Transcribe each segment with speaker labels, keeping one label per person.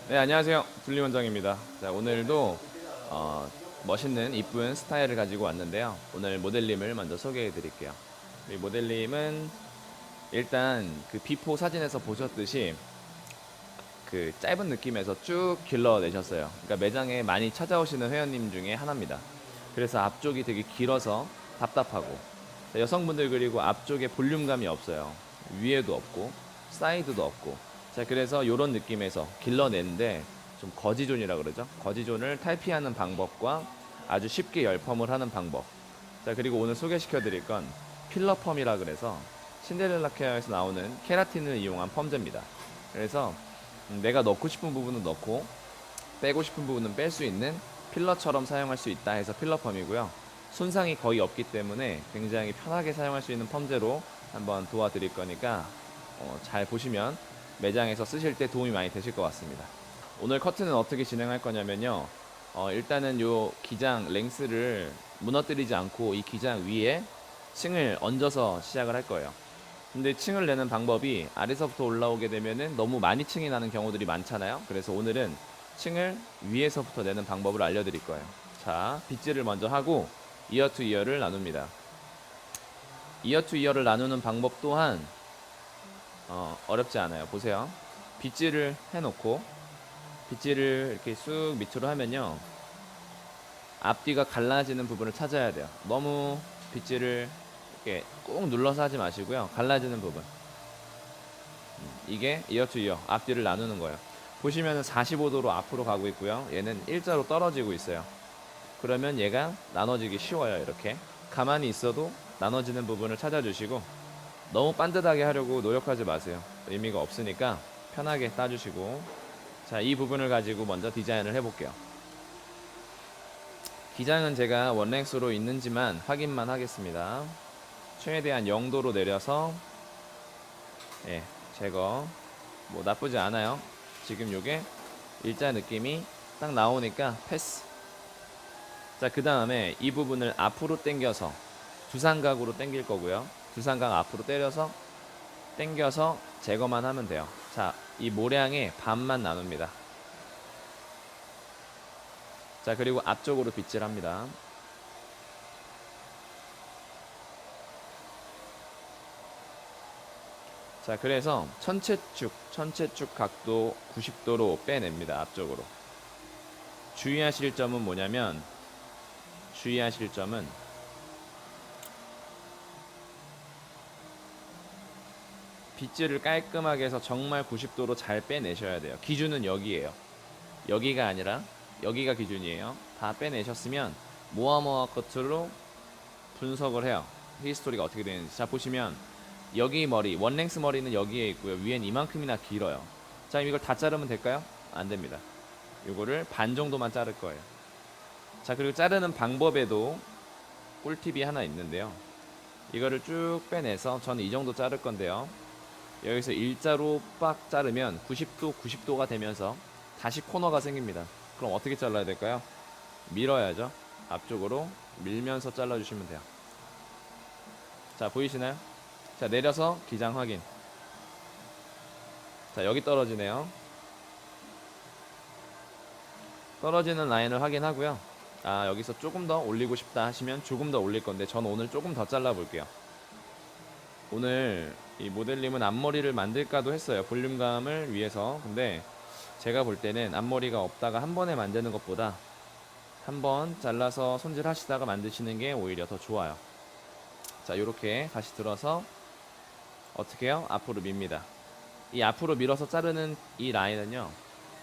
Speaker 1: 네, 안녕하세요. 분리원장입니다. 자, 오늘도 멋있는 이쁜 스타일을 가지고 왔는데요. 오늘 모델님을 먼저 소개해 드릴게요. 이 모델님은 일단 그 비포 사진에서 보셨듯이 그 짧은 느낌에서 쭉 길러내셨어요. 그러니까 매장에 많이 찾아오시는 회원님 중에 하나입니다. 그래서 앞쪽이 되게 길어서 답답하고, 자, 여성분들 그리고 앞쪽에 볼륨감이 없어요. 위에도 없고 사이드도 없고. 자, 그래서 이런 느낌에서 길러내는데 좀 거지존이라 그러죠. 거지존을 탈피하는 방법과 아주 쉽게 열펌을 하는 방법. 자, 그리고 오늘 소개시켜 드릴 건 필러 펌이라 그래서 신데렐라 케어에서 나오는 케라틴을 이용한 펌제입니다. 그래서 내가 넣고 싶은 부분은 넣고 빼고 싶은 부분은 뺄 수 있는 필러처럼 사용할 수 있다 해서 필러펌이고요. 손상이 거의 없기 때문에 굉장히 편하게 사용할 수 있는 펌제로 한번 도와드릴 거니까 잘 보시면 매장에서 쓰실 때 도움이 많이 되실 것 같습니다. 오늘 커트는 어떻게 진행할 거냐면요. 일단은 요 기장 랭스를 무너뜨리지 않고 이 기장 위에 층을 얹어서 시작을 할 거예요. 근데 층을 내는 방법이 아래서부터 올라오게 되면은 너무 많이 층이 나는 경우들이 많잖아요. 그래서 오늘은 층을 위에서부터 내는 방법을 알려드릴 거예요. 자, 빗질을 먼저 하고 이어 투 이어를 나눕니다. 이어 투 이어를 나누는 방법 또한 어렵지 않아요. 보세요. 빗질을 해놓고 빗질을 이렇게 쑥 밑으로 하면요, 앞뒤가 갈라지는 부분을 찾아야 돼요. 너무 빗질을 이렇게 꾹 눌러서 하지 마시고요. 갈라지는 부분, 이게 이어 투 이어 앞뒤를 나누는 거예요. 보시면은 45도로 앞으로 가고 있고요. 얘는 일자로 떨어지고 있어요. 그러면 얘가 나눠지기 쉬워요. 이렇게 가만히 있어도 나눠지는 부분을 찾아주시고, 너무 반듯하게 하려고 노력하지 마세요. 의미가 없으니까 편하게 따주시고. 자, 이 부분을 가지고 먼저 디자인을 해볼게요. 기장은 제가 원랭스로 있는지만 확인만 하겠습니다. 최대한 0도로 내려서, 예, 제거. 뭐 나쁘지 않아요. 지금 요게 일자 느낌이 딱 나오니까 패스. 자, 그 다음에 이 부분을 앞으로 당겨서 두삼각으로 당길 거고요. 두삼각 앞으로 때려서 당겨서 제거만 하면 돼요. 자, 이 모량의 반만 나눕니다. 자, 그리고 앞쪽으로 빗질합니다. 자, 그래서 전체축 각도 90도로 빼냅니다. 앞쪽으로. 주의하실 점은 뭐냐면, 주의하실 점은 빗질을 깔끔하게 해서 정말 90도로 잘 빼내셔야 돼요. 기준은 여기에요. 여기가 아니라 여기가 기준이에요. 다 빼내셨으면 모아모아 커트로 분석을 해요. 히스토리가 어떻게 되는지. 자, 보시면 여기 머리, 원랭스 머리는 여기에 있고요. 위엔 이만큼이나 길어요. 자, 이걸 다 자르면 될까요? 안 됩니다. 이거를 반 정도만 자를 거예요. 자, 그리고 자르는 방법에도 꿀팁이 하나 있는데요. 이거를 쭉 빼내서 저는 이 정도 자를 건데요. 여기서 일자로 빡 자르면 90도가 되면서 다시 코너가 생깁니다. 그럼 어떻게 잘라야 될까요? 밀어야죠. 앞쪽으로 밀면서 잘라주시면 돼요. 자, 보이시나요? 자, 내려서 기장 확인. 자, 여기 떨어지네요. 떨어지는 라인을 확인하고요. 아, 여기서 조금 더 올리고 싶다 하시면 조금 더 올릴 건데, 전 오늘 조금 더 잘라 볼게요. 오늘 이 모델님은 앞머리를 만들까도 했어요. 볼륨감을 위해서. 근데 제가 볼 때는 앞머리가 없다가 한 번에 만드는 것보다 한 번 잘라서 손질하시다가 만드시는 게 오히려 더 좋아요. 자, 요렇게 다시 들어서 어떻게 해요? 앞으로 밉니다. 이 앞으로 밀어서 자르는 이 라인은요,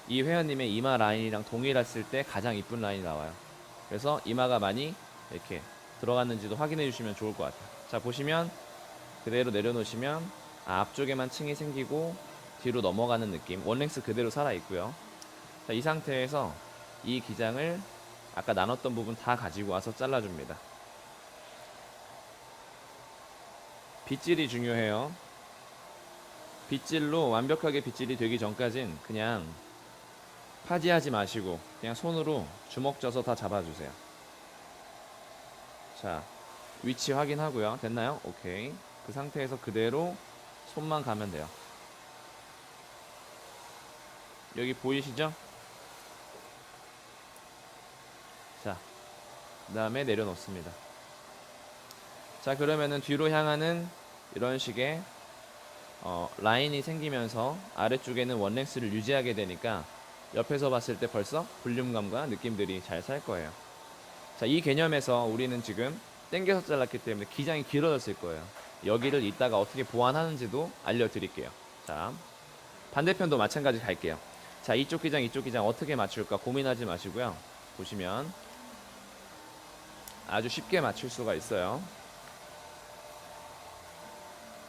Speaker 1: 이 회원님의 이마 라인이랑 동일했을 때 가장 이쁜 라인이 나와요. 그래서 이마가 많이 이렇게 들어갔는지도 확인해 주시면 좋을 것 같아요. 자, 보시면 그대로 내려놓으시면 앞쪽에만 층이 생기고 뒤로 넘어가는 느낌. 원랭스 그대로 살아있고요. 자, 이 상태에서 이 기장을 아까 나눴던 부분 다 가지고 와서 잘라줍니다. 빗질이 중요해요. 빗질로 완벽하게 빗질이 되기 전까진 그냥 파지하지 마시고 그냥 손으로 주먹 져서 다 잡아주세요. 자, 위치 확인하고요. 됐나요? 오케이. 그 상태에서 그대로 손만 가면 돼요. 여기 보이시죠? 자, 그 다음에 내려놓습니다. 자, 그러면은 뒤로 향하는 이런 식의 라인이 생기면서 아래쪽에는 원렉스를 유지하게 되니까 옆에서 봤을 때 벌써 볼륨감과 느낌들이 잘 살 거예요. 자, 이 개념에서 우리는 지금 당겨서 잘랐기 때문에 기장이 길어졌을 거예요. 여기를 이따가 어떻게 보완하는지도 알려드릴게요. 자, 반대편도 마찬가지 갈게요. 자, 이쪽 기장 어떻게 맞출까 고민하지 마시고요. 보시면 아주 쉽게 맞출 수가 있어요.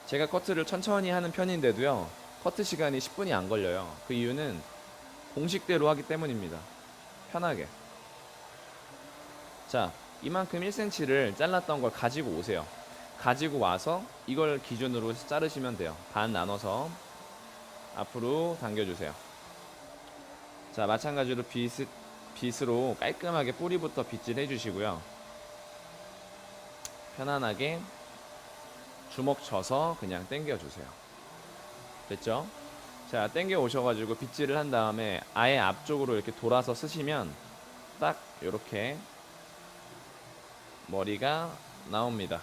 Speaker 1: 제가 커트를 천천히 하는 편인데도요, 커트 시간이 10분이 안 걸려요. 그 이유는 공식대로 하기 때문입니다. 편하게. 자, 이만큼 1cm를 잘랐던 걸 가지고 오세요. 가지고 와서 이걸 기준으로 자르시면 돼요. 반 나눠서 앞으로 당겨주세요. 자, 마찬가지로 빗으로 깔끔하게 뿌리부터 빗질 해주시고요. 편안하게 주먹 쳐서 그냥 당겨주세요. 됐죠? 자, 당겨 오셔가지고 빗질을 한 다음에 아예 앞쪽으로 이렇게 돌아서 쓰시면 딱 이렇게 머리가 나옵니다.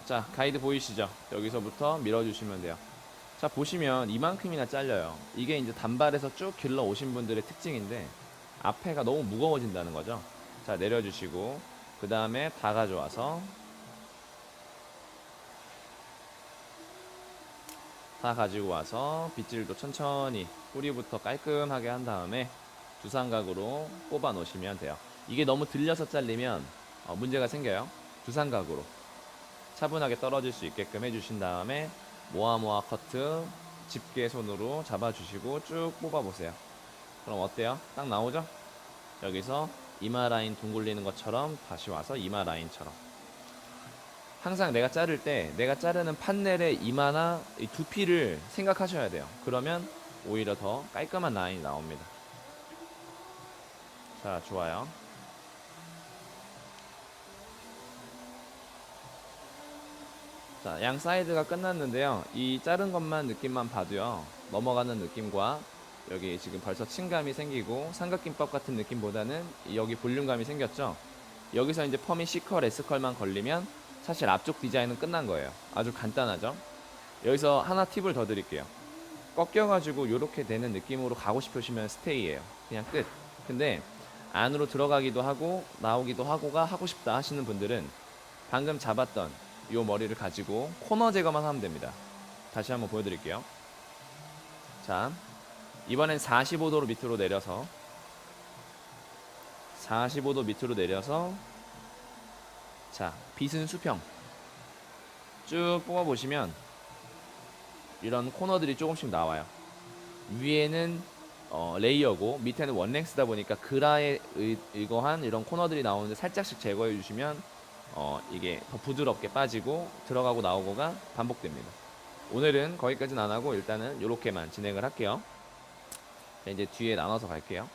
Speaker 1: 자, 가이드 보이시죠? 여기서부터 밀어주시면 돼요. 자, 보시면 이만큼이나 잘려요. 이게 이제 단발에서 쭉 길러 오신 분들의 특징인데 앞에가 너무 무거워진다는 거죠. 자, 내려주시고 그 다음에 다 가져와서 다 가지고 와서 빗질도 천천히 뿌리부터 깔끔하게 한 다음에 두삼각으로 뽑아 놓으시면 돼요. 이게 너무 들려서 잘리면 문제가 생겨요. 두삼각으로 차분하게 떨어질 수 있게끔 해주신 다음에 모아모아 커트 집게 손으로 잡아주시고 쭉 뽑아보세요. 그럼 어때요? 딱 나오죠? 여기서 이마 라인 둥글리는 것처럼 다시 와서 이마 라인처럼. 항상 내가 자를 때 내가 자르는 판넬의 이마나 이 두피를 생각하셔야 돼요. 그러면 오히려 더 깔끔한 라인이 나옵니다. 자, 좋아요. 자, 양 사이드가 끝났는데요. 이 자른 것만 느낌만 봐도요, 넘어가는 느낌과 여기 지금 벌써 층감이 생기고 삼각김밥 같은 느낌보다는 여기 볼륨감이 생겼죠. 여기서 이제 펌이 C컬, S컬만 걸리면 사실 앞쪽 디자인은 끝난 거예요. 아주 간단하죠. 여기서 하나 팁을 더 드릴게요. 꺾여가지고 이렇게 되는 느낌으로 가고 싶으시면 스테이예요. 그냥 끝. 근데 안으로 들어가기도 하고 나오기도 하고가 하고 싶다 하시는 분들은 방금 잡았던 이 머리를 가지고 코너 제거만 하면 됩니다. 다시 한번 보여드릴게요. 자, 이번엔 45도로 밑으로 내려서 45도 밑으로 내려서 자, 빗은 수평 쭉 뽑아보시면 이런 코너들이 조금씩 나와요. 위에는 레이어고 밑에는 원렉스다 보니까 그라에 의거한 이런 코너들이 나오는데 살짝씩 제거해 주시면 이게 더 부드럽게 빠지고 들어가고 나오고가 반복됩니다. 오늘은 거기까지는 안 하고 일단은 이렇게만 진행을 할게요. 자, 이제 뒤에 나눠서 갈게요.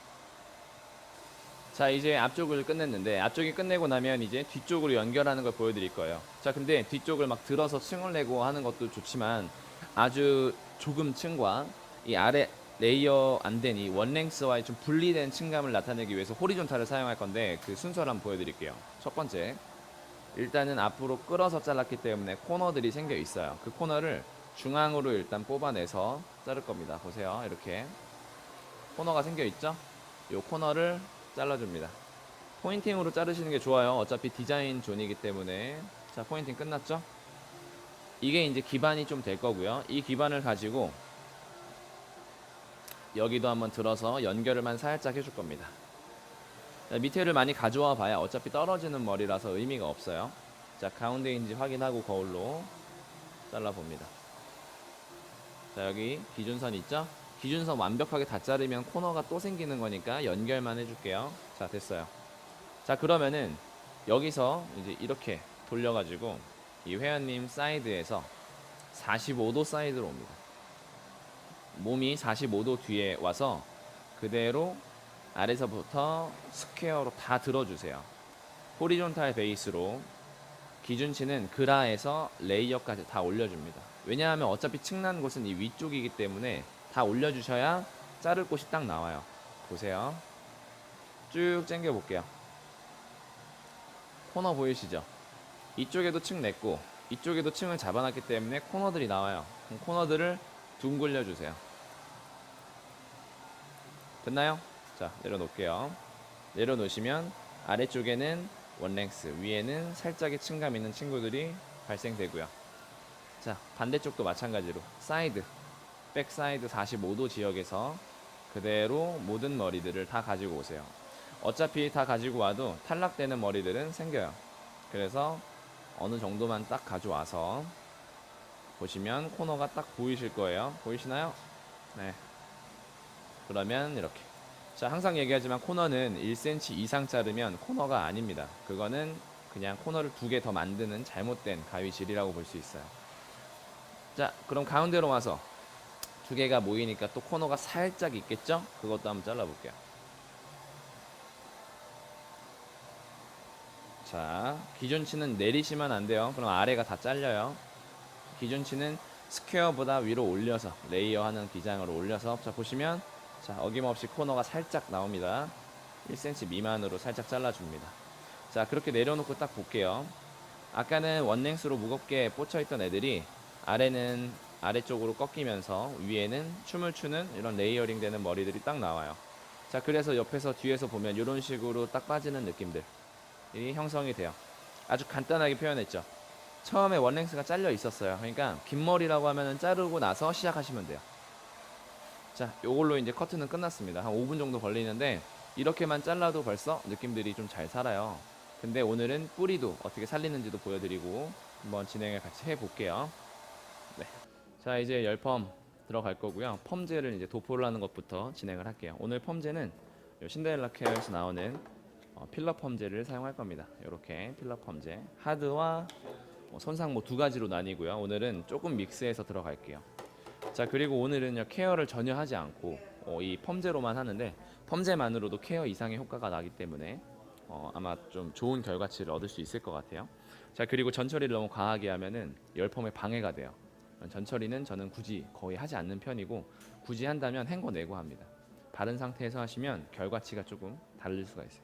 Speaker 1: 자, 이제 앞쪽을 끝냈는데 앞쪽이 끝내고 나면 이제 뒤쪽으로 연결하는 걸 보여드릴 거예요. 자, 근데 뒤쪽을 막 들어서 층을 내고 하는 것도 좋지만 아주 조금 층과 이 아래 레이어 안 된 이 원랭스와의 좀 분리된 층감을 나타내기 위해서 호리존탈을 사용할 건데 그 순서를 한번 보여드릴게요. 첫 번째, 일단은 앞으로 끌어서 잘랐기 때문에 코너들이 생겨 있어요. 그 코너를 중앙으로 일단 뽑아내서 자를 겁니다. 보세요. 이렇게 코너가 생겨 있죠? 이 코너를 잘라줍니다. 포인팅으로 자르시는 게 좋아요. 어차피 디자인 존이기 때문에. 자, 포인팅 끝났죠? 이게 이제 기반이 좀 될 거고요. 이 기반을 가지고 여기도 한번 들어서 연결을만 살짝 해줄 겁니다. 자, 밑에를 많이 가져와 봐야 어차피 떨어지는 머리라서 의미가 없어요. 자, 가운데인지 확인하고 거울로 잘라봅니다. 자, 여기 기준선 있죠? 기준선 완벽하게 다 자르면 코너가 또 생기는 거니까 연결만 해줄게요. 자, 됐어요. 자, 그러면은 여기서 이제 이렇게 돌려가지고 이 회원님 사이드에서 45도 사이드로 옵니다. 몸이 45도 뒤에 와서 그대로 아래서부터 스퀘어로 다 들어주세요. 호리존탈 베이스로 기준치는 그라에서 레이어까지 다 올려줍니다. 왜냐하면 어차피 층난 곳은 이 위쪽이기 때문에 다 올려주셔야 자를 곳이 딱 나와요. 보세요. 쭉 당겨 볼게요. 코너 보이시죠? 이쪽에도 층 냈고 이쪽에도 층을 잡아놨기 때문에 코너들이 나와요. 그럼 코너들을 둥글려 주세요. 됐나요? 자, 내려놓을게요. 내려놓으시면 아래쪽에는 원랭스, 위에는 살짝의 층감 있는 친구들이 발생되고요. 자, 반대쪽도 마찬가지로 사이드, 백 사이드 45도 지역에서 그대로 모든 머리들을 다 가지고 오세요. 어차피 다 가지고 와도 탈락되는 머리들은 생겨요. 그래서 어느 정도만 딱 가져와서 보시면 코너가 딱 보이실 거예요. 보이시나요? 네. 그러면 이렇게. 자, 항상 얘기하지만 코너는 1cm 이상 자르면 코너가 아닙니다. 그거는 그냥 코너를 2개 더 만드는 잘못된 가위질이라고 볼 수 있어요. 자, 그럼 가운데로 와서 2개가 모이니까 또 코너가 살짝 있겠죠? 그것도 한번 잘라볼게요. 자, 기준치는 내리시면 안 돼요. 그럼 아래가 다 잘려요. 기준치는 스퀘어보다 위로 올려서 레이어하는 기장으로 올려서, 자 보시면, 자 어김없이 코너가 살짝 나옵니다. 1cm 미만으로 살짝 잘라줍니다. 자, 그렇게 내려놓고 딱 볼게요. 아까는 원랭스로 무겁게 꽂혀있던 애들이 아래는 아래쪽으로 꺾이면서 위에는 춤을 추는 이런 레이어링 되는 머리들이 딱 나와요. 자, 그래서 옆에서 뒤에서 보면 이런 식으로 딱 빠지는 느낌들이 형성이 돼요. 아주 간단하게 표현했죠. 처음에 원랭스가 잘려 있었어요. 그러니까 긴 머리라고 하면은 자르고 나서 시작하시면 돼요. 자, 요걸로 이제 커트는 끝났습니다. 한 5분 정도 걸리는데 이렇게만 잘라도 벌써 느낌들이 좀 잘 살아요. 근데 오늘은 뿌리도 어떻게 살리는지도 보여드리고 한번 진행을 같이 해볼게요. 네. 자, 이제 열펌 들어갈 거고요. 펌제를 이제 도포를 하는 것부터 진행을 할게요. 오늘 펌제는 신데렐라 케어에서 나오는 필러 펌제를 사용할 겁니다. 이렇게 필러 펌제, 하드와 손상 뭐 2가지로 나뉘고요. 오늘은 조금 믹스해서 들어갈게요. 자, 그리고 오늘은요 케어를 전혀 하지 않고 이 펌제로만 하는데 펌제만으로도 케어 이상의 효과가 나기 때문에 아마 좀 좋은 결과치를 얻을 수 있을 것 같아요. 자, 그리고 전처리를 너무 과하게 하면은 열펌에 방해가 돼요. 전처리는 저는 굳이 거의 하지 않는 편이고, 굳이 한다면 헹궈 내고 합니다. 바른 상태에서 하시면 결과치가 조금 다를 수가 있어요.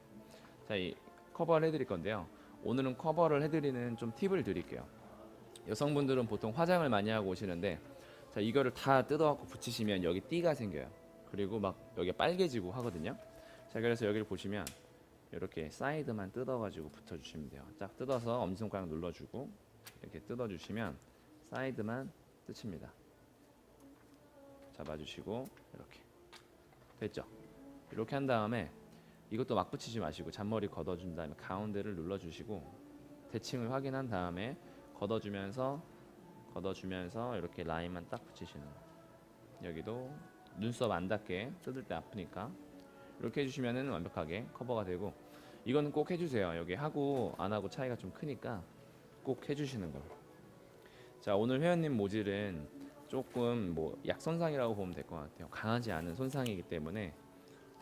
Speaker 1: 자, 이 커버를 해드릴 건데요. 오늘은 커버를 해드리는 좀 팁을 드릴게요. 여성분들은 보통 화장을 많이 하고 오시는데, 자, 이거를 다 뜯어갖고 붙이시면 여기 띠가 생겨요. 그리고 막 여기 빨개지고 하거든요. 자, 그래서 여기를 보시면 이렇게 사이드만 뜯어가지고 붙여주시면 돼요. 쫙 뜯어서 엄지손가락 눌러주고 이렇게 뜯어주시면 사이드만 뜯힙니다. 잡아주시고 이렇게 됐죠? 이렇게 한 다음에 이것도 막 붙이지 마시고 잔머리 걷어준 다음에 가운데를 눌러주시고 대칭을 확인한 다음에 걷어주면서 이렇게 라인만 딱 붙이시는 거예요. 여기도 눈썹 안 닿게 뜯을 때 아프니까 이렇게 해주시면은 완벽하게 커버가 되고, 이거는 꼭 해주세요. 여기 하고 안 하고 차이가 좀 크니까 꼭 해주시는 거예요. 자, 오늘 회원님 모질은 조금 뭐 약손상이라고 보면 될 것 같아요. 강하지 않은 손상이기 때문에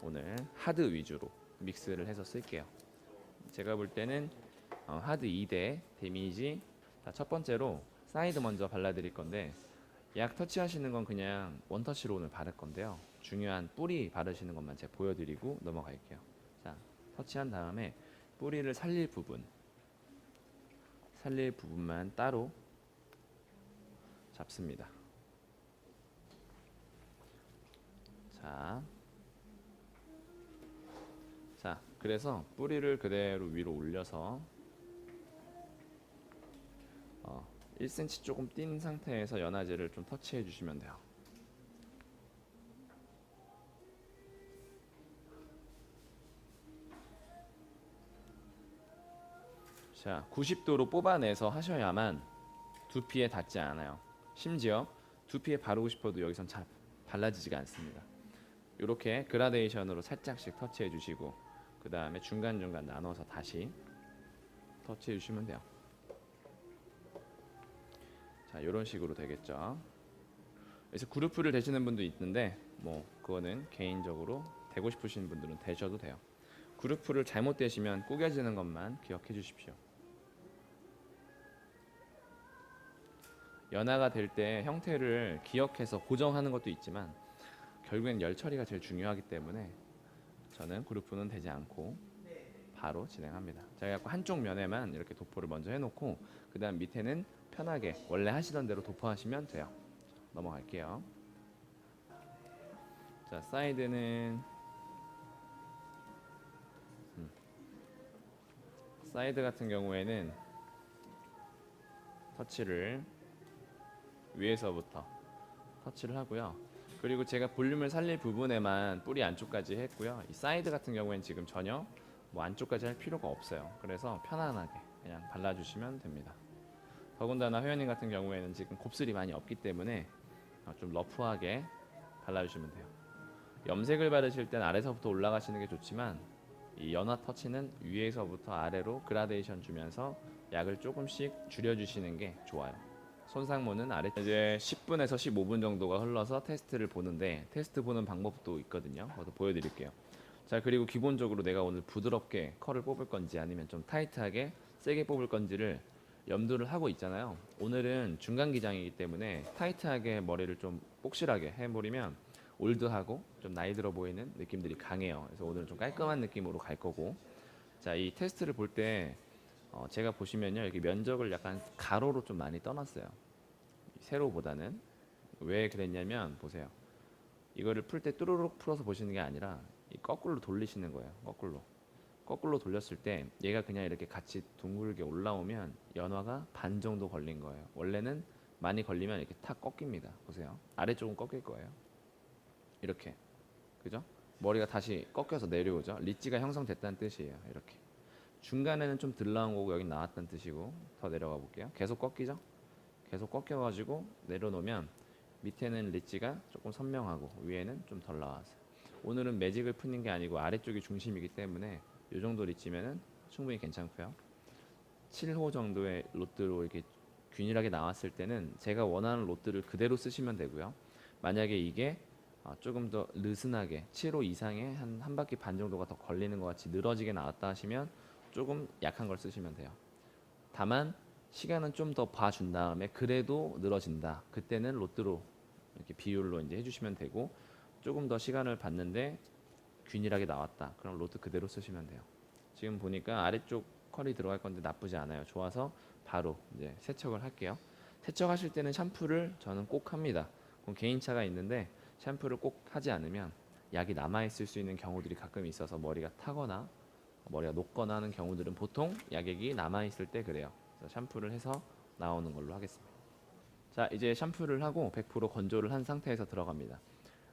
Speaker 1: 오늘 하드 위주로 믹스를 해서 쓸게요. 제가 볼 때는 하드 2대 데미지. 자, 첫 번째로 사이드 먼저 발라드릴 건데, 약 터치하시는 건 그냥 원터치로 오늘 바를 건데요. 중요한 뿌리 바르시는 것만 제가 보여드리고 넘어갈게요. 자, 터치한 다음에 뿌리를 살릴 부분만 따로 잡습니다. 자, 그래서 뿌리를 그대로 위로 올려서 1cm 조금 띈 상태에서 연화제를 좀 터치해 주시면 돼요. 자, 90도로 뽑아내서 하셔야만 두피에 닿지 않아요. 심지어 두피에 바르고 싶어도 여기선 잘 발라지지가 않습니다. 이렇게 그라데이션으로 살짝씩 터치해 주시고 그 다음에 중간중간 나눠서 다시 터치해 주시면 돼요. 자, 이런 식으로 되겠죠. 그래서 그루프를 대시는 분도 있는데 뭐 그거는 개인적으로 되고 싶으신 분들은 되셔도 돼요. 그루프를 잘못 대시면 구겨지는 것만 기억해 주십시오. 연화가 될 때 형태를 기억해서 고정하는 것도 있지만 결국엔 열 처리가 제일 중요하기 때문에 저는 그루프는 되지 않고 바로 진행합니다. 제가 한쪽 면에만 이렇게 도포를 먼저 해놓고 그 다음 밑에는 편하게 원래 하시던 대로 도포하시면 돼요. 넘어갈게요. 자, 사이드는 사이드 같은 경우에는 터치를 위에서부터 터치를 하고요. 그리고 제가 볼륨을 살릴 부분에만 뿌리 안쪽까지 했고요. 이 사이드 같은 경우에는 지금 전혀 뭐 안쪽까지 할 필요가 없어요. 그래서 편안하게 그냥 발라주시면 됩니다. 더군다나 회원님 같은 경우에는 지금 곱슬이 많이 없기 때문에 좀 러프하게 발라주시면 돼요. 염색을 바르실 땐 아래서부터 올라가시는 게 좋지만 이 연화 터치는 위에서부터 아래로 그라데이션 주면서 약을 조금씩 줄여주시는 게 좋아요. 손상모는 아래 이제 10분에서 15분 정도가 흘러서 테스트를 보는데 테스트 보는 방법도 있거든요. 그것도 보여드릴게요. 자, 그리고 기본적으로 내가 오늘 부드럽게 컬을 뽑을 건지 아니면 좀 타이트하게 세게 뽑을 건지를 염두를 하고 있잖아요. 오늘은 중간 기장이기 때문에 타이트하게 머리를 좀 복실하게 해버리면 올드하고 좀 나이 들어 보이는 느낌들이 강해요. 그래서 오늘은 좀 깔끔한 느낌으로 갈 거고, 자, 이 테스트를 볼 때 제가 보시면요, 이렇게 면적을 약간 가로로 좀 많이 떠났어요. 세로보다는. 왜 그랬냐면 보세요. 이거를 풀 때 뚜루룩 풀어서 보시는 게 아니라 이 거꾸로 돌리시는 거예요. 거꾸로 돌렸을 때 얘가 그냥 이렇게 같이 둥글게 올라오면 연화가 반 정도 걸린 거예요. 원래는 많이 걸리면 이렇게 탁 꺾입니다. 보세요. 아래쪽은 꺾일 거예요. 이렇게. 그죠? 머리가 다시 꺾여서 내려오죠. 리지가 형성됐다는 뜻이에요. 이렇게. 중간에는 좀 덜 나온 거고 여기 나왔다는 뜻이고, 더 내려가 볼게요. 계속 꺾이죠? 계속 꺾여가지고 내려놓으면 밑에는 리지가 조금 선명하고 위에는 좀 덜 나와서, 오늘은 매직을 푸는 게 아니고 아래쪽이 중심이기 때문에 이 정도 리지면은 충분히 괜찮고요. 7호 정도의 롯드로 이렇게 균일하게 나왔을 때는 제가 원하는 롯드를 그대로 쓰시면 되고요. 만약에 이게 조금 더 느슨하게 7호 이상의 한 바퀴 반 정도가 더 걸리는 것 같이 늘어지게 나왔다 하시면 조금 약한 걸 쓰시면 돼요. 다만 시간은 좀 더 봐준 다음에 그래도 늘어진다, 그때는 롯드로 이렇게 비율로 이제 해주시면 되고, 조금 더 시간을 봤는데 균일하게 나왔다, 그럼 롯드 그대로 쓰시면 돼요. 지금 보니까 아래쪽 컬이 들어갈 건데 나쁘지 않아요. 좋아서 바로 이제 세척을 할게요. 세척하실 때는 샴푸를 저는 꼭 합니다. 그건 개인차가 있는데 샴푸를 꼭 하지 않으면 약이 남아있을 수 있는 경우들이 가끔 있어서 머리가 타거나 머리가 녹거나 하는 경우들은 보통 약액이 남아있을 때 그래요. 그래서 샴푸를 해서 나오는 걸로 하겠습니다. 자, 이제 샴푸를 하고 100% 건조를 한 상태에서 들어갑니다.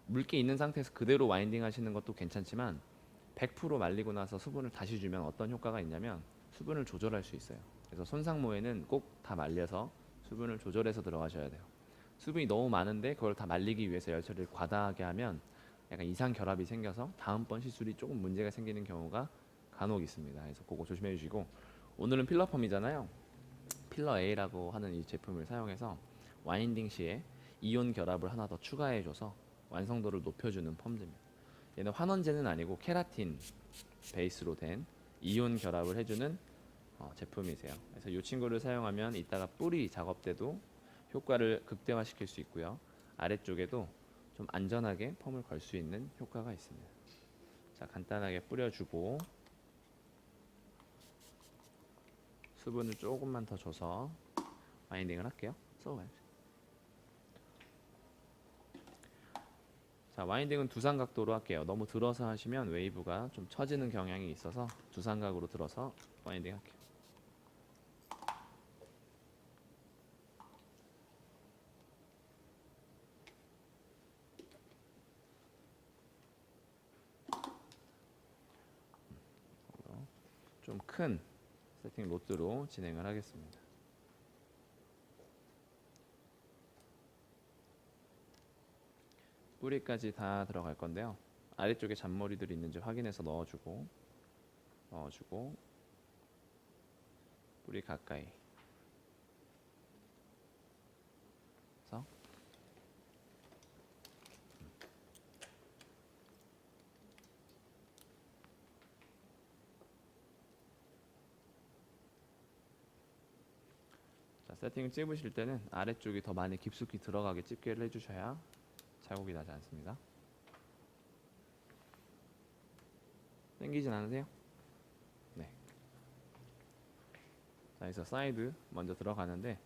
Speaker 1: 물기 있는 상태에서 그대로 와인딩 하시는 것도 괜찮지만 100% 말리고 나서 수분을 다시 주면 어떤 효과가 있냐면 수분을 조절할 수 있어요. 그래서 손상모에는 꼭 다 말려서 수분을 조절해서 들어가셔야 돼요. 수분이 너무 많은데 그걸 다 말리기 위해서 열 처리를 과다하게 하면 약간 이상 결합이 생겨서 다음번 시술이 조금 문제가 생기는 경우가 간혹 있습니다. 그래서 그거 조심해 주시고, 오늘은 필러펌이잖아요. 필러 A라고 하는 이 제품을 사용해서 와인딩 시에 이온 결합을 하나 더 추가해줘서 완성도를 높여주는 펌입니다. 얘는 환원제는 아니고 케라틴 베이스로 된 이온 결합을 해주는 제품이세요. 그래서 이 친구를 사용하면 이따가 뿌리 작업 때도 효과를 극대화시킬 수 있고요. 아래쪽에도 좀 안전하게 펌을 걸 수 있는 효과가 있습니다. 자, 간단하게 뿌려주고 수분을 조금만 더 줘서 와인딩을 할게요. 자, 와인딩은 두삼각도로 할게요. 너무 들어서 하시면 웨이브가 좀 처지는 경향이 있어서 두삼각으로 들어서 와인딩 할게요. 좀 큰 세팅 롯드로 진행을 하겠습니다. 뿌리까지 다 들어갈 건데요. 아래쪽에 잔머리들이 있는지 확인해서 넣어주고 뿌리 가까이 해서 자, 세팅을 찝으실 때는 아래쪽이 더 많이 깊숙이 들어가게 집게를 해주셔야 자국이 나지 않습니다. 땡기진 않으세요? 네. 자, 그래서 사이드 먼저 들어가는데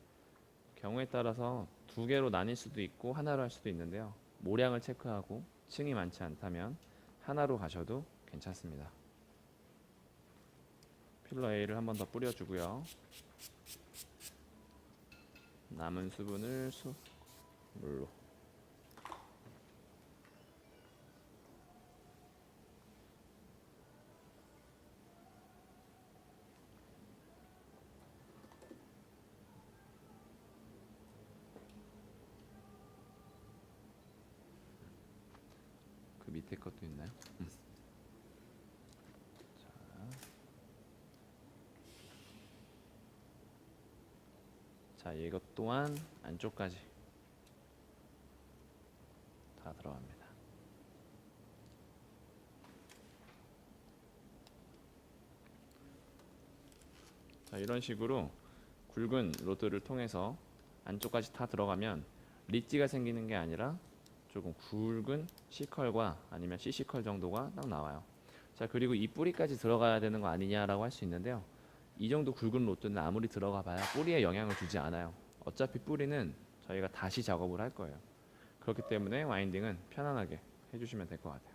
Speaker 1: 경우에 따라서 두 개로 나뉠 수도 있고 하나로 할 수도 있는데요. 모량을 체크하고 층이 많지 않다면 하나로 가셔도 괜찮습니다. 필러 A를 한 번 더 뿌려주고요. 남은 수분을 물로. 그 밑에 것도 있나요? 자, 이것 또한 안쪽까지 다 들어갑니다. 자, 이런 식으로 굵은 로드를 통해서 안쪽까지 다 들어가면 리지가 생기는 게 아니라 조금 굵은 C컬과 아니면 CC컬 정도가 딱 나와요. 자, 그리고 이 뿌리까지 들어가야 되는 거 아니냐라고 할 수 있는데요. 이 정도 굵은 로드는 아무리 들어가 봐야 뿌리에 영향을 주지 않아요. 어차피 뿌리는 저희가 다시 작업을 할 거예요. 그렇기 때문에 와인딩은 편안하게 해주시면 될 것 같아요.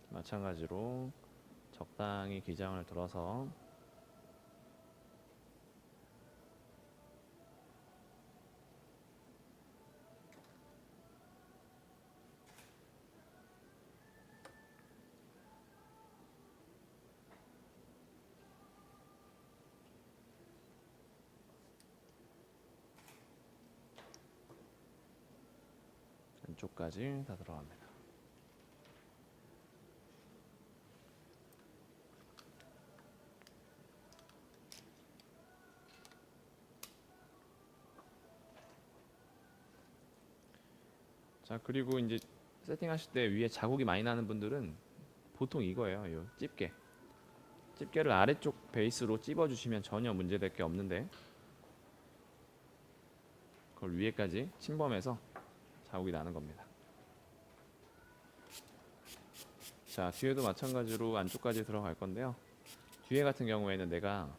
Speaker 1: 마찬가지로 적당히 기장을 들어서 안쪽까지 다 들어갑니다. 자, 그리고 이제 세팅하실 때 위에 자국이 많이 나는 분들은 보통 이거예요. 이 집게를 아래쪽 베이스로 찝어주시면 전혀 문제될 게 없는데 그걸 위에까지 침범해서 자국이 나는 겁니다. 자, 뒤에도 마찬가지로 안쪽까지 들어갈 건데요. 뒤에 같은 경우에는 내가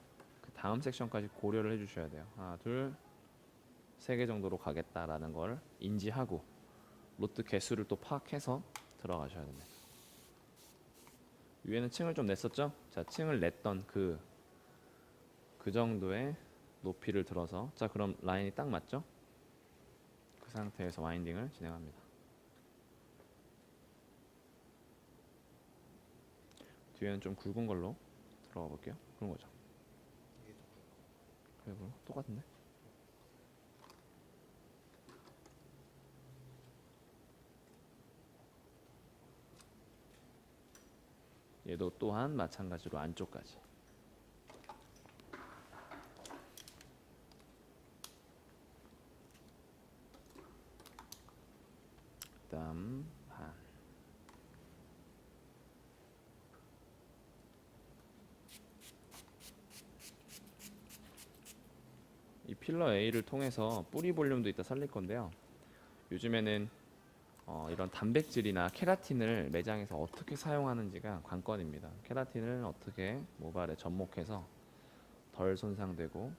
Speaker 1: 그 다음 섹션까지 고려를 해주셔야 돼요. 하나, 둘, 3개 정도로 가겠다라는 걸 인지하고 로트 개수를 또 파악해서 들어가셔야 됩니다. 위에는 층을 좀 냈었죠? 자, 층을 냈던 그 정도의 높이를 들어서, 자, 그럼 라인이 딱 맞죠? 그 상태에서 와인딩을 진행합니다. 뒤에는 좀 굵은 걸로 들어가 볼게요. 그런 거죠. 그래, 그럼 똑같은데? 얘도 또한 마찬가지로 안쪽까지. 그다음 반. 이 필러 A를 통해서 뿌리 볼륨도 이따 살릴 건데요. 요즘에는 이런 단백질이나 케라틴을 매장에서 어떻게 사용하는지가 관건입니다. 케라틴을 어떻게 모발에 접목해서 덜 손상되고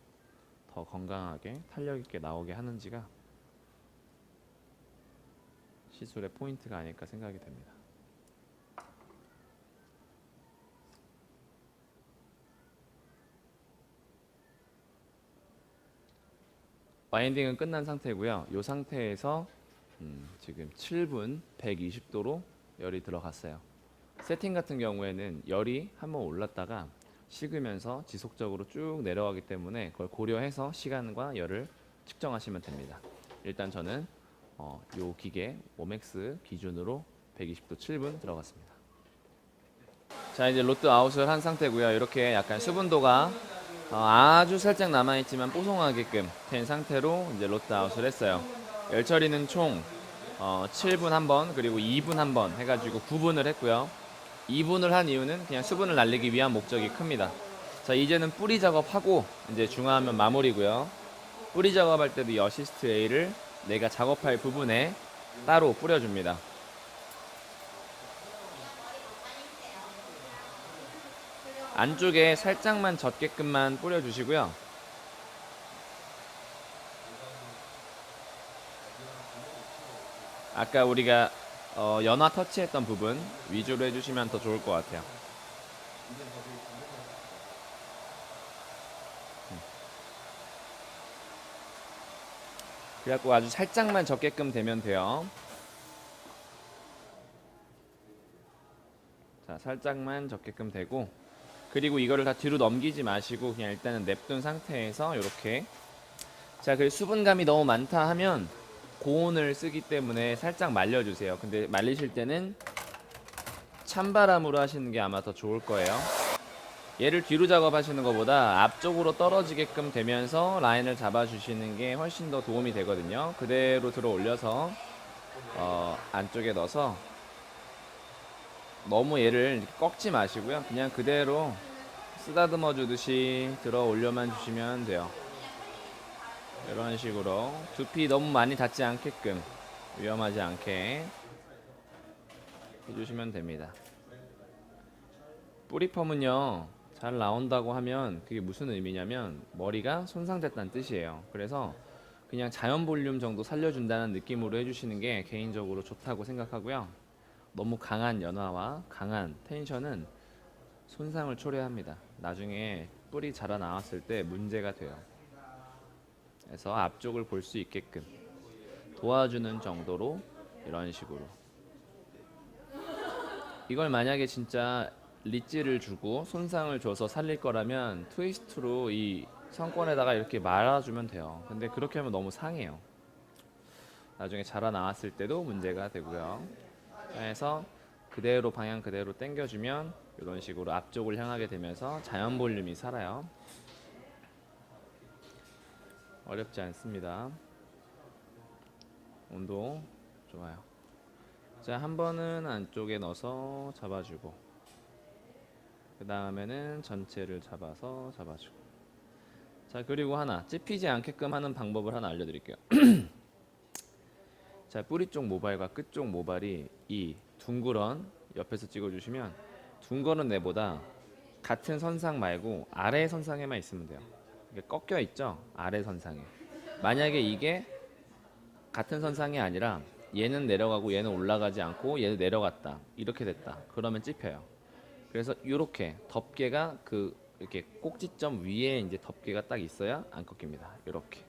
Speaker 1: 더 건강하게 탄력 있게 나오게 하는지가 시술의 포인트가 아닐까 생각이 됩니다. 와인딩은 끝난 상태고요. 이 상태에서 지금 7분 120도로 열이 들어갔어요. 세팅 같은 경우에는 열이 한번 올랐다가 식으면서 지속적으로 쭉 내려가기 때문에 그걸 고려해서 시간과 열을 측정하시면 됩니다. 일단 저는 이 기계 오맥스 기준으로 120도 7분 들어갔습니다. 자, 이제 로트 아웃을 한 상태고요. 이렇게 약간 수분도가 아주 살짝 남아있지만 뽀송하게끔 된 상태로 이제 로트 아웃을 했어요. 열 처리는 총 7분 한 번, 그리고 2분 한 번 해가지고 9분을 했고요. 2분을 한 이유는 그냥 수분을 날리기 위한 목적이 큽니다. 자, 이제는 뿌리 작업하고 이제 중화하면 마무리고요. 뿌리 작업할 때도 이 어시스트 A를 내가 작업할 부분에 따로 뿌려줍니다. 안쪽에 살짝만 젖게끔만 뿌려주시고요. 아까 우리가 연화 터치했던 부분 위주로 해주시면 더 좋을 것 같아요. 그래갖고 아주 살짝만 젖게끔 되면 돼요. 자, 살짝만 젖게끔 되고, 그리고 이거를 다 뒤로 넘기지 마시고 그냥 일단은 냅둔 상태에서 이렇게. 자, 그리고 수분감이 너무 많다 하면 고온을 쓰기 때문에 살짝 말려주세요. 근데 말리실 때는 찬바람으로 하시는 게 아마 더 좋을 거예요. 얘를 뒤로 작업하시는 것보다 앞쪽으로 떨어지게끔 되면서 라인을 잡아주시는 게 훨씬 더 도움이 되거든요. 그대로 들어 올려서 안쪽에 넣어서 너무 얘를 이렇게 꺾지 마시고요. 그냥 그대로 쓰다듬어 주듯이 들어 올려만 주시면 돼요. 이런 식으로 두피 너무 많이 닿지 않게끔 위험하지 않게 해주시면 됩니다. 뿌리펌은요, 잘 나온다고 하면 그게 무슨 의미냐면 머리가 손상됐다는 뜻이에요. 그래서 그냥 자연 볼륨 정도 살려준다는 느낌으로 해주시는 게 개인적으로 좋다고 생각하고요. 너무 강한 연화와 강한 텐션은 손상을 초래합니다. 나중에 뿔이 자라 나왔을 때 문제가 돼요. 그래서 앞쪽을 볼 수 있게끔 도와주는 정도로 이런 식으로. 이걸 만약에 진짜 리찌를 주고 손상을 줘서 살릴 거라면 트위스트로 이 성권에다가 이렇게 말아주면 돼요. 근데 그렇게 하면 너무 상해요. 나중에 자라 나왔을 때도 문제가 되고요. 그래서 그대로 방향 그대로 당겨주면 이런 식으로 앞쪽을 향하게 되면서 자연 볼륨이 살아요. 어렵지 않습니다. 온도 좋아요. 자, 한 번은 안쪽에 넣어서 잡아주고, 그 다음에는 전체를 잡아서 잡아주고. 자, 그리고 하나 찝히지 않게끔 하는 방법을 하나 알려드릴게요. 자, 뿌리 쪽 모발과 끝 쪽 모발이 이 둥그런 옆에서 찍어주시면, 둥그런 애보다 같은 선상 말고 아래 선상에만 있으면 돼요. 이게 꺾여 있죠? 아래 선상에. 만약에 이게 같은 선상이 아니라 얘는 내려가고 얘는 올라가지 않고 얘는 내려갔다, 이렇게 됐다, 그러면 찝혀요. 그래서 이렇게 덮개가 이렇게 꼭지점 위에 이제 덮개가 딱 있어야 안 꺾입니다. 이렇게.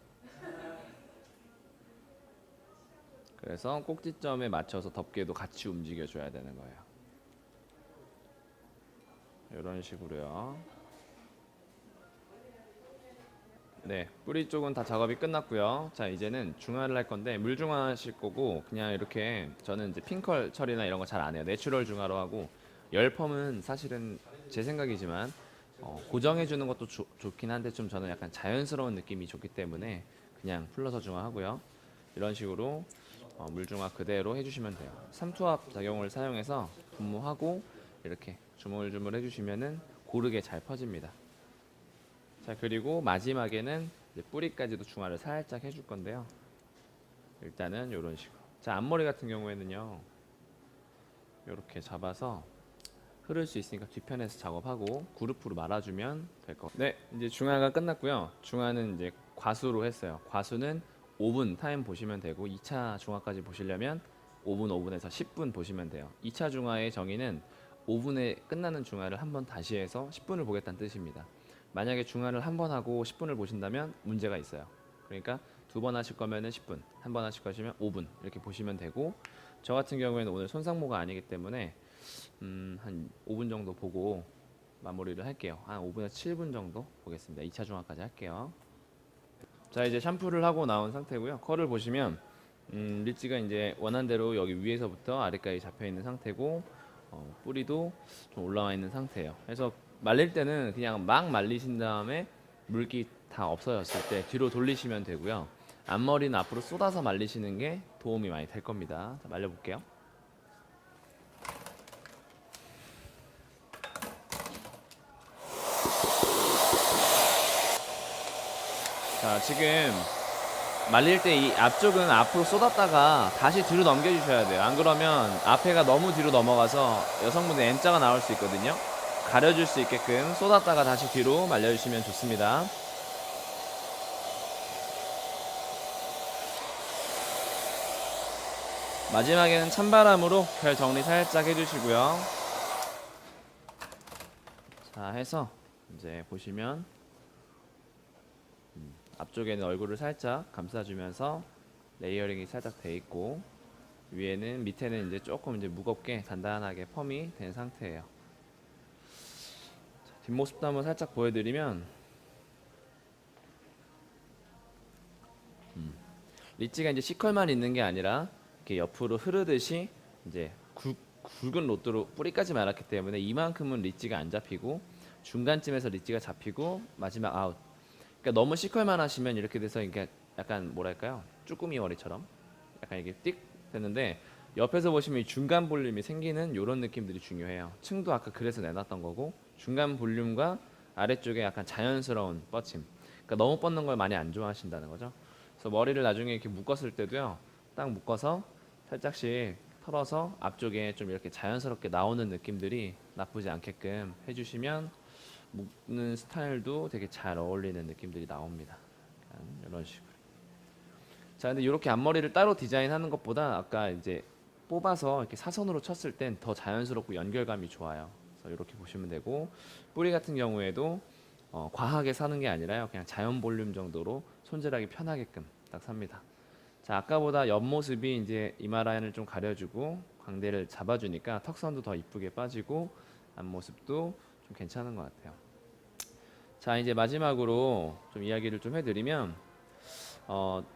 Speaker 1: 그래서 꼭지점에 맞춰서 덮개도 같이 움직여줘야 되는 거예요. 이런 식으로요. 네, 뿌리 쪽은 다 작업이 끝났고요. 자, 이제는 중화를 할 건데 물중화 하실 거고, 그냥 이렇게 저는 이제 핑컬 처리나 이런 거 잘 안 해요. 내추럴 중화로 하고, 열펌은 사실은 제 생각이지만 고정해 주는 것도 좋긴 한데 좀 저는 약간 자연스러운 느낌이 좋기 때문에 그냥 풀러서 중화하고요. 이런 식으로 물중화 그대로 해주시면 돼요. 삼투압 작용을 사용해서 분무하고 이렇게 주물주물 해주시면은 고르게 잘 퍼집니다. 자, 그리고 마지막에는 이제 뿌리까지도 중화를 살짝 해줄 건데요. 일단은 이런 식으로. 자, 앞머리 같은 경우에는요, 이렇게 잡아서 흐를 수 있으니까 뒤편에서 작업하고 그룹으로 말아주면 될 것 같아요. 네, 이제 중화가 끝났고요. 중화는 이제 과수로 했어요. 과수는 5분 타임 보시면 되고, 2차 중화까지 보시려면 5분에서 10분 보시면 돼요. 2차 중화의 정의는 5분에 끝나는 중화를 한 번 다시 해서 10분을 보겠다는 뜻입니다. 만약에 중화를 한 번 하고 10분을 보신다면 문제가 있어요. 그러니까 2번 하실 거면은 10분, 한 번 하실 거시면 5분 이렇게 보시면 되고, 저 같은 경우에는 오늘 손상모가 아니기 때문에 한 5분 정도 보고 마무리를 할게요. 한 5분에서 7분 정도 보겠습니다. 2차 중화까지 할게요. 자, 이제 샴푸를 하고 나온 상태고요. 컬을 보시면 리치가 이제 원한대로 여기 위에서부터 아래까지 잡혀 있는 상태고, 뿌리도 좀 올라와 있는 상태예요. 그래서 말릴 때는 그냥 막 말리신 다음에 물기 다 없어졌을 때 뒤로 돌리시면 되고요. 앞머리는 앞으로 쏟아서 말리시는 게 도움이 많이 될 겁니다. 자, 말려볼게요. 자, 지금 말릴 때 이 앞쪽은 앞으로 쏟았다가 다시 뒤로 넘겨주셔야 돼요. 안 그러면 앞에가 너무 뒤로 넘어가서 여성분들 M자가 나올 수 있거든요. 가려줄 수 있게끔 쏟았다가 다시 뒤로 말려주시면 좋습니다. 마지막에는 찬바람으로 결 정리 살짝 해주시고요. 자, 해서 이제 보시면 앞쪽에는 얼굴을 살짝 감싸주면서 레이어링이 살짝 돼 있고, 위에는 밑에는 이제 조금 이제 무겁게 단단하게 펌이 된 상태예요. 자, 뒷모습도 한번 살짝 보여드리면 리치가 이제 C컬만 있는 게 아니라 이렇게 옆으로 흐르듯이 이제 굵은 로드로 뿌리까지 말았기 때문에 이만큼은 리치가 안 잡히고 중간쯤에서 리치가 잡히고 마지막 아웃. 그러니까 너무 C컬만 하시면 이렇게 돼서 이게 약간 뭐랄까요, 쭈꾸미 머리처럼 약간 이게 띡 됐는데, 옆에서 보시면 이 중간 볼륨이 생기는 이런 느낌들이 중요해요. 층도 아까 그래서 내놨던 거고, 중간 볼륨과 아래쪽에 약간 자연스러운 뻗침. 그러니까 너무 뻗는 걸 많이 안 좋아하신다는 거죠. 그래서 머리를 나중에 이렇게 묶었을 때도요, 딱 묶어서 살짝씩 털어서 앞쪽에 좀 이렇게 자연스럽게 나오는 느낌들이 나쁘지 않게끔 해주시면 묶는 스타일도 되게 잘 어울리는 느낌들이 나옵니다. 이런 식으로. 자, 근데 이렇게 앞머리를 따로 디자인하는 것보다 아까 이제 뽑아서 이렇게 사선으로 쳤을 땐 더 자연스럽고 연결감이 좋아요. 그래서 이렇게 보시면 되고, 뿌리 같은 경우에도 과하게 사는 게 아니라요, 그냥 자연 볼륨 정도로 손질하기 편하게끔 딱 삽니다. 자, 아까보다 옆모습이 이제 이마 라인을 좀 가려주고 광대를 잡아주니까 턱선도 더 이쁘게 빠지고 앞모습도 좀 괜찮은 것 같아요. 자, 이제 마지막으로 좀 이야기를 좀 해드리면,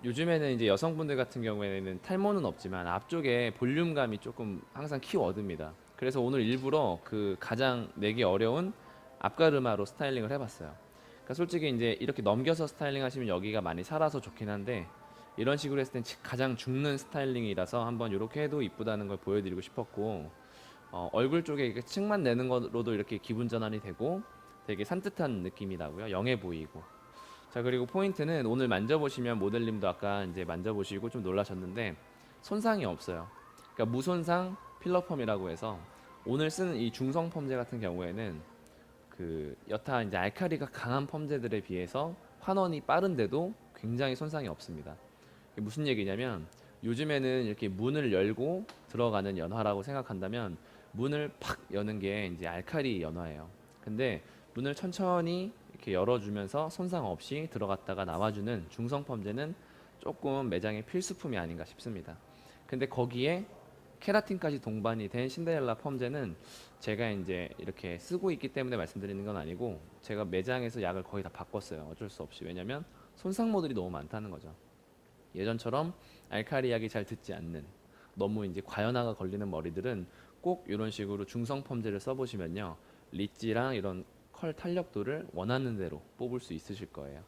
Speaker 1: 요즘에는 이제 여성분들 같은 경우에는 탈모는 없지만 앞쪽에 볼륨감이 조금 항상 키워드입니다. 그래서 오늘 일부러 그 가장 내기 어려운 앞가르마로 스타일링을 해봤어요. 그러니까 솔직히 이제 이렇게 넘겨서 스타일링 하시면 여기가 많이 살아서 좋긴 한데, 이런 식으로 했을 땐 가장 죽는 스타일링이라서 한번 이렇게 해도 이쁘다는 걸 보여드리고 싶었고, 얼굴 쪽에 이렇게 층만 내는 것으로도 이렇게 기분 전환이 되고 되게 산뜻한 느낌이 나고요, 영해 보이고. 자, 그리고 포인트는 오늘 만져보시면 모델님도 아까 이제 만져보시고 좀 놀라셨는데 손상이 없어요. 그러니까 무손상 필러펌이라고 해서 오늘 쓰는 이 중성 펌제 같은 경우에는 그 여타 이제 알칼리가 강한 펌제들에 비해서 환원이 빠른데도 굉장히 손상이 없습니다. 이게 무슨 얘기냐면, 요즘에는 이렇게 문을 열고 들어가는 연화라고 생각한다면 문을 팍 여는 게 이제 알칼리 연화예요. 근데 문을 천천히 이렇게 열어주면서 손상 없이 들어갔다가 나와주는 중성 펌제는 조금 매장의 필수품이 아닌가 싶습니다. 근데 거기에 케라틴까지 동반이 된 신데렐라 펌제는 제가 이제 이렇게 쓰고 있기 때문에 말씀드리는 건 아니고, 제가 매장에서 약을 거의 다 바꿨어요. 어쩔 수 없이. 왜냐면 손상모들이 너무 많다는 거죠. 예전처럼 알칼리 약이 잘 듣지 않는, 너무 이제 과연화가 걸리는 머리들은 꼭 이런 식으로 중성 펌제를 써보시면요, 리찌랑 이런 컬 탄력도를 원하는 대로 뽑을 수 있으실 거예요.